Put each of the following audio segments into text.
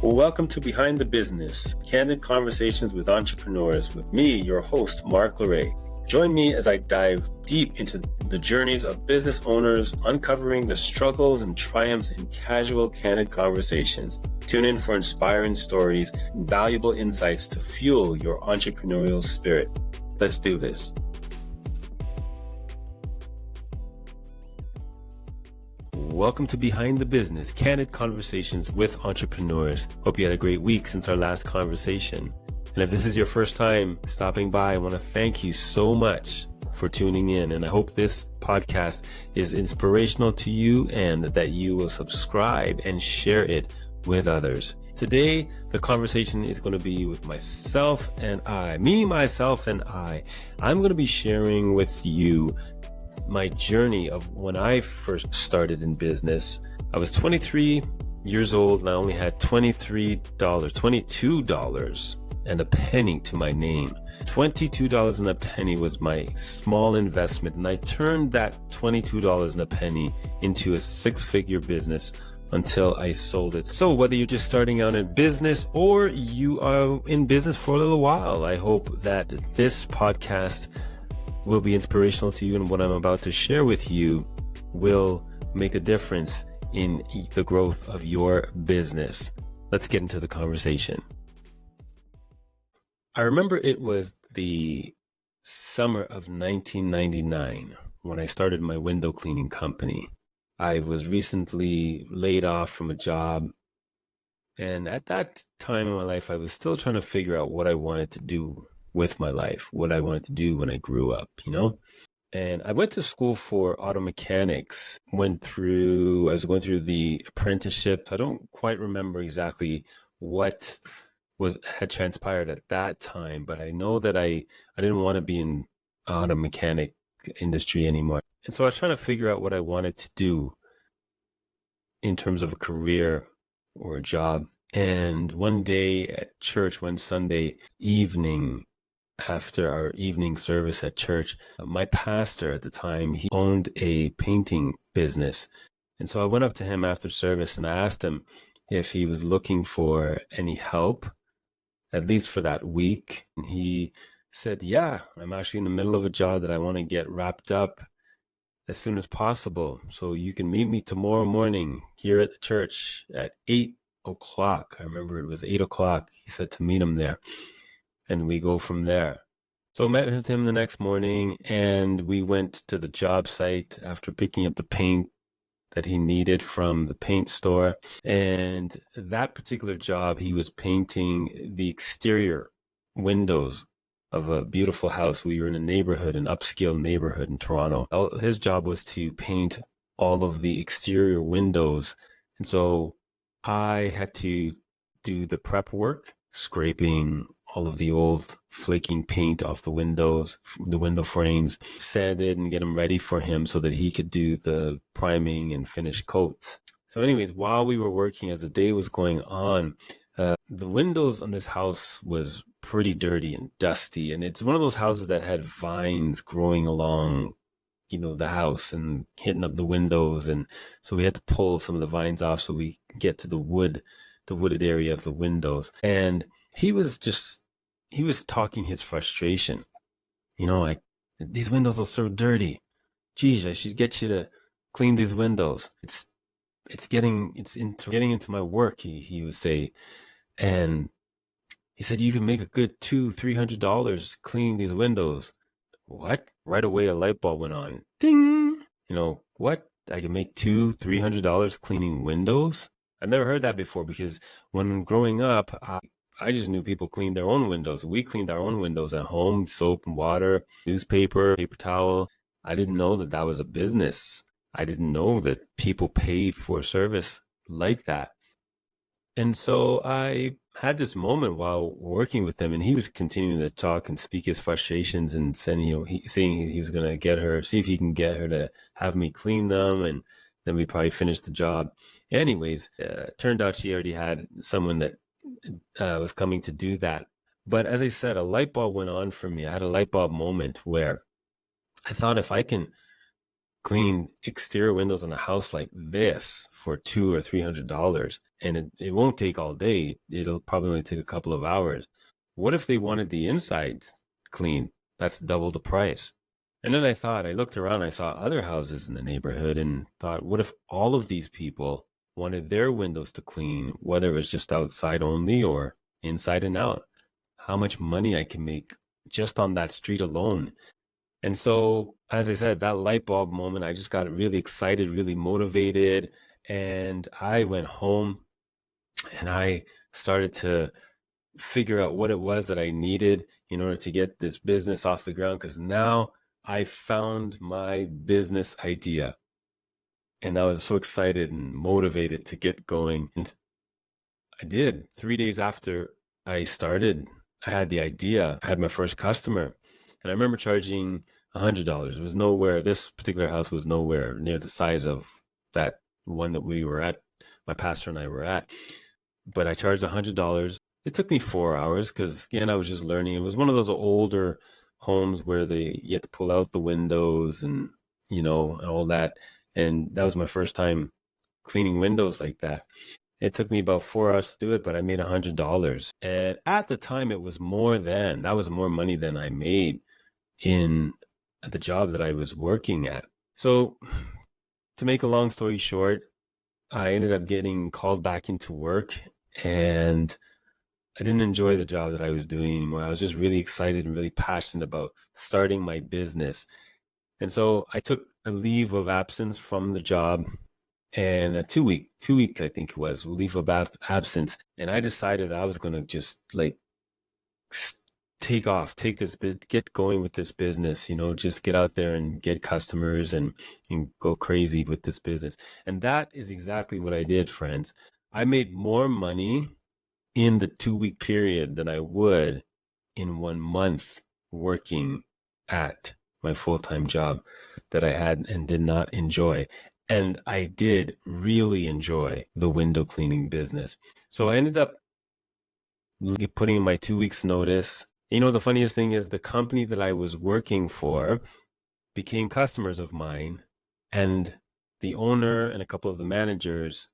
Welcome to Behind the Business, candid conversations with entrepreneurs with me, your host, Mark Lorray. Join me as I dive deep into the journeys of business owners, uncovering the struggles and triumphs in casual, candid conversations. Tune in for inspiring stories and valuable insights to fuel your entrepreneurial spirit. Let's do this. Welcome to Behind the Business, candid conversations with entrepreneurs. Hope you had a great week since our last conversation. And if this is your first time stopping by, I want to thank you so much for tuning in. And I hope this podcast is inspirational to you and that you will subscribe and share it with others. Today, the conversation is going to be with myself and I. I'm going to be sharing with you my journey of when I first started in business. I was 23 years old and I only had $22 and a penny to my name. $22 and a penny was my small investment, and I turned that $22 and a penny into a six-figure business until I sold it. So whether you're just starting out in business or you are in business for a little while, I hope that this podcast will be inspirational to you, and what I'm about to share with you will make a difference in the growth of your business. Let's get into the conversation. I remember it was the summer of 1999 when I started my window cleaning company. I was recently laid off from a job, and at that time in my life, I was still trying to figure out what I wanted to do with my life, what I wanted to do when I grew up, And I went to school for auto mechanics, I was going through the apprenticeship. I don't quite remember exactly what had transpired at that time, but I know that I didn't want to be in auto mechanic industry anymore. And so I was trying to figure out what I wanted to do in terms of a career or a job. And one day at church, one Sunday evening, after our evening service at church, my pastor at the time, he owned a painting business. And so I went up to him after service and I asked him if he was looking for any help, at least for that week. And he said, yeah, I'm actually in the middle of a job that I want to get wrapped up as soon as possible. So you can meet me tomorrow morning here at the church at 8 o'clock. I remember it was 8 o'clock. He said to meet him there. And we go from there. So I met with him the next morning and we went to the job site after picking up the paint that he needed from the paint store. And that particular job, he was painting the exterior windows of a beautiful house. We were in an upscale neighborhood in Toronto. His job was to paint all of the exterior windows. And so I had to do the prep work, scraping all of the old flaking paint off the windows, the window frames, sand it and get them ready for him so that he could do the priming and finish coats. So anyways, while we were working, as the day was going on, the windows on this house was pretty dirty and dusty. And it's one of those houses that had vines growing along, the house and hitting up the windows. And so we had to pull some of the vines off so we could get to the wooded area of the windows. And he was talking his frustration, like, these windows are so dirty. Geez, I should get you to clean these windows. It's getting into my work, he would say. And he said, you can make a good $200-$300 cleaning these windows. What? Right away, a light bulb went on. Ding! What? I can make $200-$300 cleaning windows? I've never heard that before, because when growing up, I just knew people cleaned their own windows. We cleaned our own windows at home, soap and water, newspaper, paper towel. I didn't know that that was a business. I didn't know that people paid for a service like that. And so I had this moment while working with him, and he was continuing to talk and speak his frustrations and saying, saying he was going to see if he can get her to have me clean them, and then we probably finished the job. Anyways, turned out she already had someone that was coming to do that. But as I said, a light bulb went on for me. I had a light bulb moment where I thought, if I can clean exterior windows on a house like this for $200 or $300, and it won't take all day. It'll probably only take a couple of hours. What if they wanted the insides clean? That's double the price. And then I looked around, I saw other houses in the neighborhood and thought, what if all of these people wanted their windows to clean, whether it was just outside only or inside and out? How much money I can make just on that street alone. And so, as I said, that light bulb moment, I just got really excited, really motivated. And I went home and I started to figure out what it was that I needed in order to get this business off the ground. Because now I found my business idea. And I was so excited and motivated to get going. And I did. 3 days after I started, I had the idea. I had my first customer. And I remember charging $100. It was nowhere, this particular house was nowhere near the size of that one that we were at, my pastor and I were at. But I charged $100. It took me 4 hours because, again, I was just learning. It was one of those older homes where you had to pull out the windows and, all that. And that was my first time cleaning windows like that. It took me about 4 hours to do it, but I made $100. And at the time, that was more money than I made in the job that I was working at. So to make a long story short, I ended up getting called back into work, and I didn't enjoy the job that I was doing anymore. I was just really excited and really passionate about starting my business. And so I took a leave of absence from the job, and a 2 week, I think it was, leave of absence. And I decided I was going to just get going with this business, just get out there and get customers and go crazy with this business. And that is exactly what I did, friends. I made more money in the 2 week period than I would in 1 month working at my full-time job that I had and did not enjoy. And I did really enjoy the window cleaning business. So I ended up putting in my 2 weeks notice. The funniest thing is the company that I was working for became customers of mine, and the owner and a couple of the managers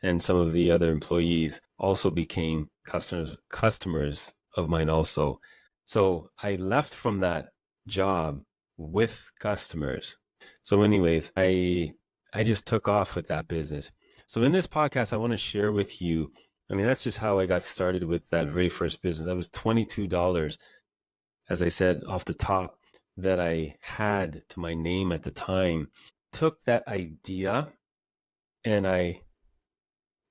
and some of the other employees also became customers of mine also. So I left from that job with customers. So anyways, I just took off with that business. So in this podcast, I want to share with you, that's just how I got started with that very first business. That was $22, as I said off the top, that I had to my name at the time. Took that idea and I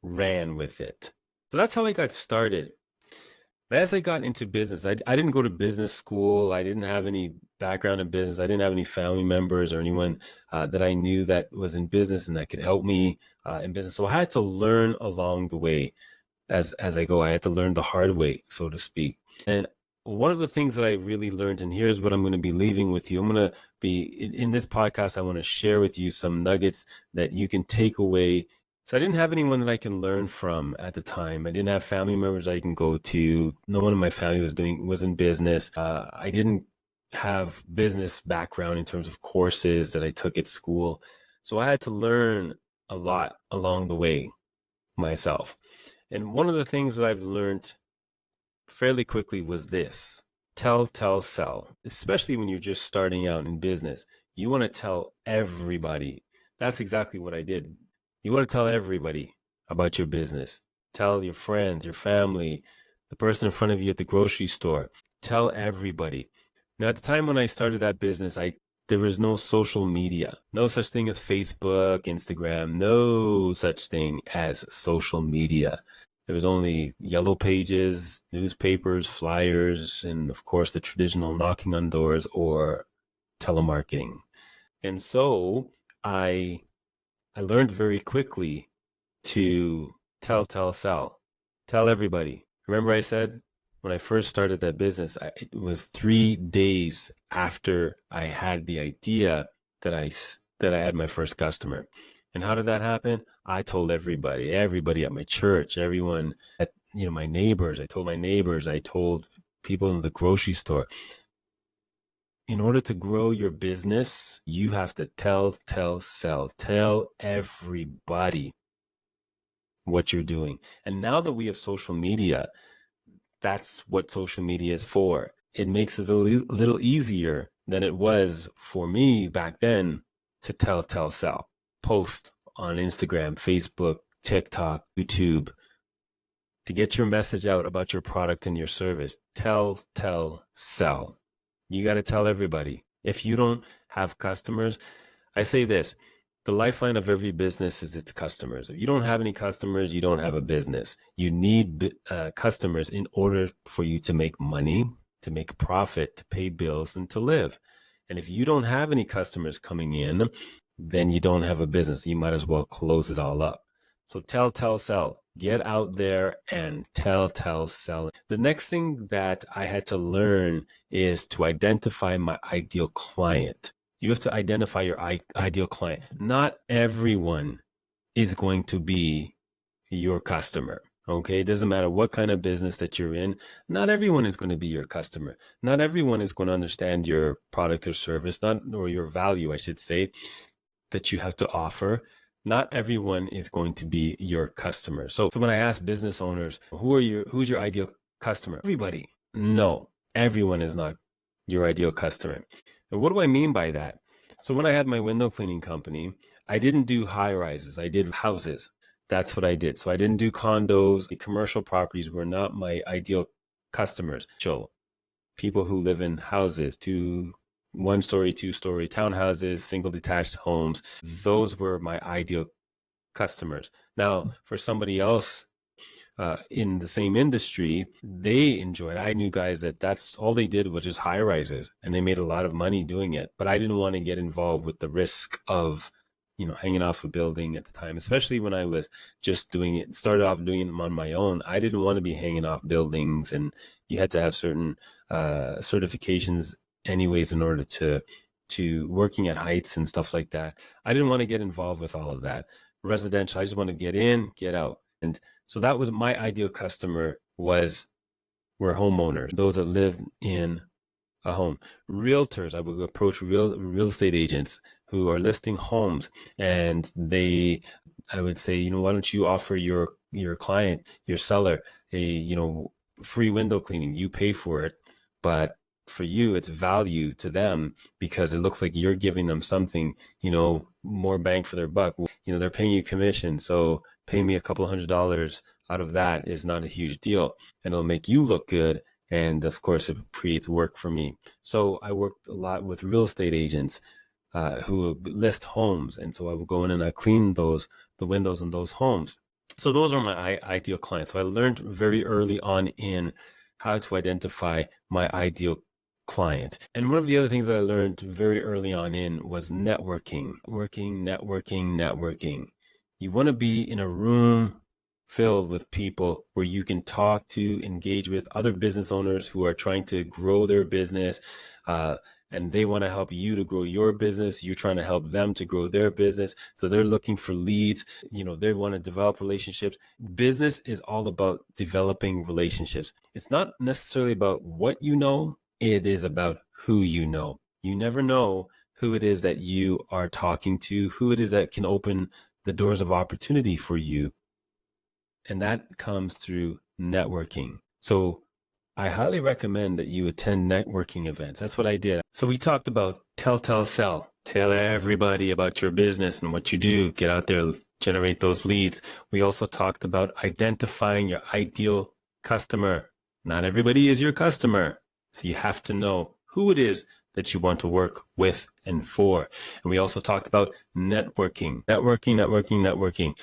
ran with it. So that's how I got started. But as I got into business, I didn't go to business school. I didn't have any background in business. I didn't have any family members or anyone that I knew that was in business and that could help me in business. So I had to learn along the way as I go. I had to learn the hard way, so to speak. And one of the things that I really learned, and here's what I'm going to be leaving with you. I'm going to be, in this podcast, I want to share with you some nuggets that you can take away. So I didn't have anyone that I can learn from at the time. I didn't have family members I can go to. No one in my family was in business. I didn't have business background in terms of courses that I took at school. So I had to learn a lot along the way myself. And one of the things that I've learned fairly quickly was this: tell, sell. Especially when you're just starting out in business, you want to tell everybody. That's exactly what I did. You want to tell everybody about your business. Tell your friends, your family, the person in front of you at the grocery store. Tell everybody. Now, at the time when I started that business, there was no social media, no such thing as Facebook, Instagram, no such thing as social media. There was only yellow pages, newspapers, flyers, and of course the traditional knocking on doors or telemarketing. And so I learned very quickly to tell, sell. Tell everybody. Remember I said when I first started that business, it was 3 days after I had the idea that I had my first customer. And how did that happen? I told everybody at my church, everyone at, my neighbors. I told my neighbors, I told people in the grocery store. in order to grow your business, you have to sell. Tell everybody what you're doing. And now that we have social media, that's what social media is for. It makes it a little easier than it was for me back then to sell. Post on Instagram, Facebook, TikTok, YouTube, to get your message out about your product and your service. Tell, sell. You got to tell everybody. If you don't have customers, I say this, the lifeline of every business is its customers. If you don't have any customers, you don't have a business. You need customers in order for you to make money, to make a profit, to pay bills, and to live. And if you don't have any customers coming in, then you don't have a business. You might as well close it all up. So tell, sell. Get out there and tell, sell. The next thing that I had to learn is to identify my ideal client. You have to identify your ideal client. Not everyone is going to be your customer. Okay, it doesn't matter what kind of business that you're in. Not everyone is going to be your customer. Not everyone is going to understand your product or service, or your value, I should say, that you have to offer. Not everyone is going to be your customer. So when I ask business owners, who's your ideal customer? Everybody. No, everyone is not your ideal customer. And what do I mean by that? So when I had my window cleaning company, I didn't do high rises. I did houses. That's what I did. So I didn't do condos. The commercial properties were not my ideal customers. People who live in houses, 1-story, 2-story townhouses, single detached homes. Those were my ideal customers. Now, for somebody else in the same industry, they enjoyed. I knew guys that's all they did was just high rises, and they made a lot of money doing it. But I didn't want to get involved with the risk of, hanging off a building at the time, especially when I was just started off doing it on my own. I didn't want to be hanging off buildings, and you had to have certain certifications anyways in order to working at heights and stuff like that. I didn't want to get involved with all of that. Residential, I just want to get in, get out. And so that was my ideal customer were homeowners, those that live in a home. Realtors, I would approach real estate agents who are listing homes, and I would say, why don't you offer your client, your seller, a free window cleaning? You pay for it, but for you, it's value to them because it looks like you're giving them something, more bang for their buck. They're paying you commission, so pay me a couple $100 out of that is not a huge deal, and it'll make you look good. And of course, it creates work for me. So I worked a lot with real estate agents who list homes, and so I would go in and I clean the windows in those homes. So those are my ideal clients. So I learned very early on in how to identify my ideal client. And one of the other things that I learned very early on in was networking. Networking. You want to be in a room filled with people where you can talk to, engage with other business owners who are trying to grow their business, and they want to help you to grow your business. You're trying to help them to grow their business. So they're looking for leads. They want to develop relationships. Business is all about developing relationships. It's not necessarily about what you know. It is about who you know. You never know who it is that you are talking to, who it is that can open the doors of opportunity for you. And that comes through networking. So I highly recommend that you attend networking events. That's what I did. So we talked about tell, sell. Tell everybody about your business and what you do. Get out there, generate those leads. We also talked about identifying your ideal customer. Not everybody is your customer. So you have to know who it is that you want to work with and for. And we also talked about networking.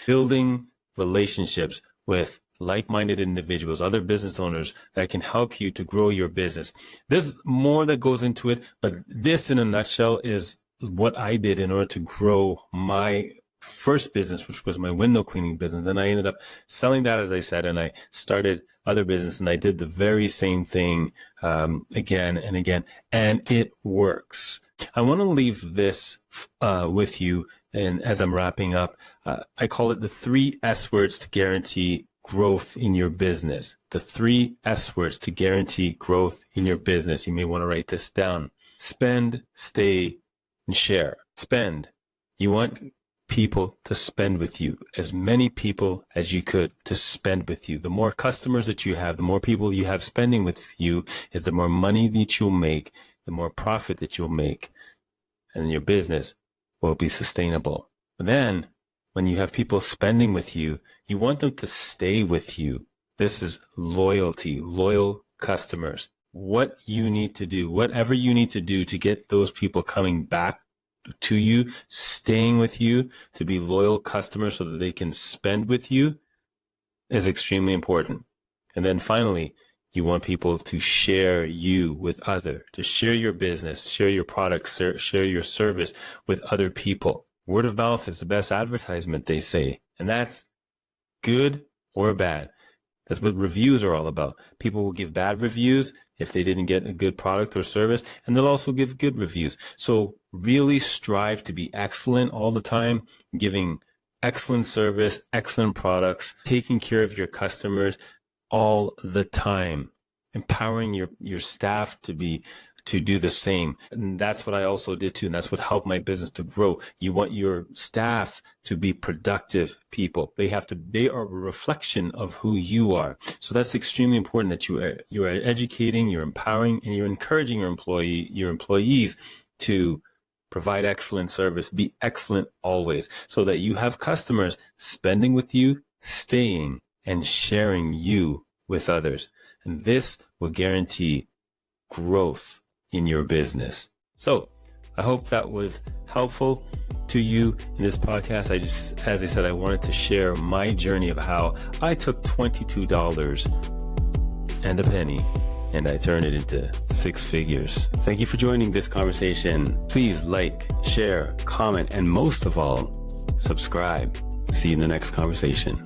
Building relationships with like-minded individuals, other business owners that can help you to grow your business. There's more that goes into it, but this in a nutshell is what I did in order to grow my first business, which was my window cleaning business. Then I ended up selling that, as I said, and I started other business, and I did the very same thing again and again, and it works. I want to leave this with you, and as I'm wrapping up, I call it the 3 S words to guarantee growth in your business. The 3 S words to guarantee growth in your business. You may want to write this down. Spend, stay, and share. Spend. You want people to spend with you, as many people as you could to spend with you. The more customers that you have, the more people you have spending with you, is the more money that you'll make, the more profit that you'll make, and your business will be sustainable. But then when you have people spending with you, you want them to stay with you. This is loyalty, loyal customers. What you need to do, whatever you need to do to get those people coming back to you, staying with you, to be loyal customers so that they can spend with you, is extremely important. And then finally, you want people to share you with others, to share your business, share your products, share your service with other people. Word of mouth is the best advertisement, they say. And that's good or bad. That's what reviews are all about. People will give bad reviews if they didn't get a good product or service, and they'll also give good reviews. So really strive to be excellent all the time, giving excellent service, excellent products, taking care of your customers all the time, empowering your staff to do the same. And that's what I also did too. And that's what helped my business to grow. You want your staff to be productive people. They are a reflection of who you are. So that's extremely important, that you are educating, you're empowering, and you're encouraging your employees to provide excellent service, be excellent always, so that you have customers spending with you, staying, and sharing you with others. And this will guarantee growth in your business. So I hope that was helpful to you in this podcast. As I said, I wanted to share my journey of how I took $22 and a penny and I turned it into 6 figures. Thank you for joining this conversation. Please like, share, comment, and most of all, subscribe. See you in the next conversation.